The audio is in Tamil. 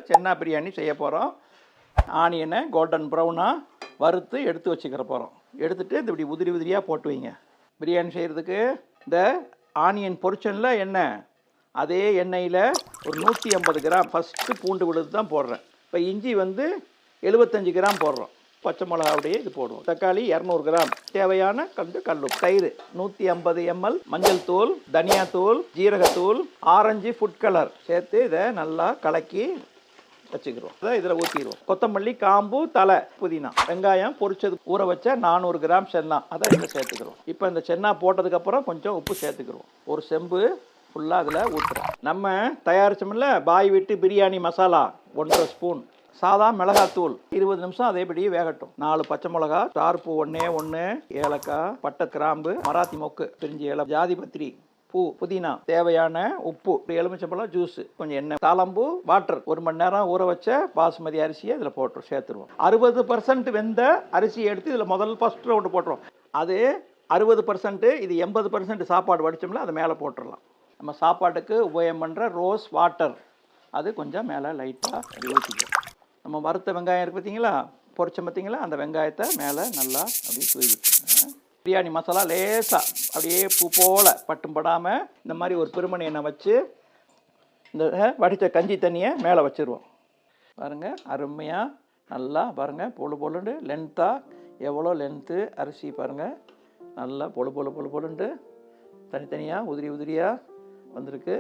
சென்னா பிரியாணி செய்ய போகிறோம். ஆனியனை கோல்டன் ப்ரௌனாக வறுத்து எடுத்து வச்சுக்கிற போகிறோம். எடுத்துகிட்டு இந்த இப்படி உதிரி உதிரியாக போட்டு வைங்க. பிரியாணி செய்கிறதுக்கு இந்த ஆனியன் பொரிச்சனில் எண்ணெய், அதே எண்ணெயில் ஒரு 150 கிராம் ஃபஸ்ட்டு பூண்டு விழுது தான் போடுறேன். இப்போ இஞ்சி 75 கிராம் போடுறோம். பச்சை மிளகாவுடைய இது போடுவோம். தக்காளி 200 கிராம், தேவையான கொஞ்சம் கல்லுப்பு, தயிர் 150 ml, மஞ்சள் தூள், தனியாத்தூள், ஜீரகத்தூள், ஆரஞ்சு ஃபுட் கலர் சேர்த்து இதை நல்லா கலக்கி வச்சுக்கிறோம். அதை இதில் ஊற்றிடுவோம். கொத்தமல்லி, காம்பு, தலை, புதினா, வெங்காயம் பொரிச்சது ஊற வச்ச 400 கிராம் சென்னா, அதை இதில் சேர்த்துக்கிறோம். இப்போ இந்த சென்னா போட்டதுக்கப்புறம் கொஞ்சம் உப்பு சேர்த்துக்கிறோம். ஒரு செம்பு ஃபுல்லாக அதில் ஊற்றுறோம். நம்ம தயாரிச்சோம்ல பாய் வீட்டு பிரியாணி மசாலா 1.5 ஸ்பூன், சாதா மிளகாத்தூள் 20 நிமிஷம் அதேபடி வேகட்டும். 4 பச்சை மிளகா, ஸ்டார்பூ 1, ஏலக்காய், பட்டை, கிராம்பு, மராத்தி மொக்கு, பிரிஞ்சி இலை, ஜாதி பத்திரி, பூ, புதினா, தேவையான உப்பு, எலுமிச்சம்பழம் ஜூஸ், கொஞ்சம் எண்ணெய், தாளம்பூ, வாட்டர், 1 மணி நேரம் ஊற வச்ச பாசுமதி அரிசியை இதில் போட்டு சேர்த்துருவோம். 60% வெந்த அரிசியை எடுத்து இதில் ஃபர்ஸ்ட் ரவுண்டு போட்டுருவோம். அது 60%, இது 80% சாப்பாடு வடித்தோம்ல அதை மேலே போட்டுடலாம். நம்ம சாப்பாட்டுக்கு உபயோகம் பண்ணுற ரோஸ் வாட்டர் அது கொஞ்சம் மேலே லைட்டாக ஊற்றிக்கும். நம்ம வறுத்த வெங்காயம் இருக்குது பார்த்தீங்களா, பொரிச்ச பார்த்தீங்களா, அந்த வெங்காயத்தை மேலே நல்லா அப்படியே தூவி விட்டுருங்க. பிரியாணி மசாலா லேசாக அப்படியே பூ போல் பட்டும் படாமல் இந்த மாதிரி ஒரு பெருமணி எண்ணெய் வச்சு இந்த வடித்த கஞ்சி தண்ணியை மேலே வச்சுருவோம். பாருங்கள், அருமையாக நல்லா பாருங்கள், பொழுன்னு லென்த்தாக எவ்வளோ லென்த்து அரிசி பாருங்கள், நல்லா பொழுன்ட்டு தனித்தனியாக உதிரி உதிரியாக வந்திருக்கு.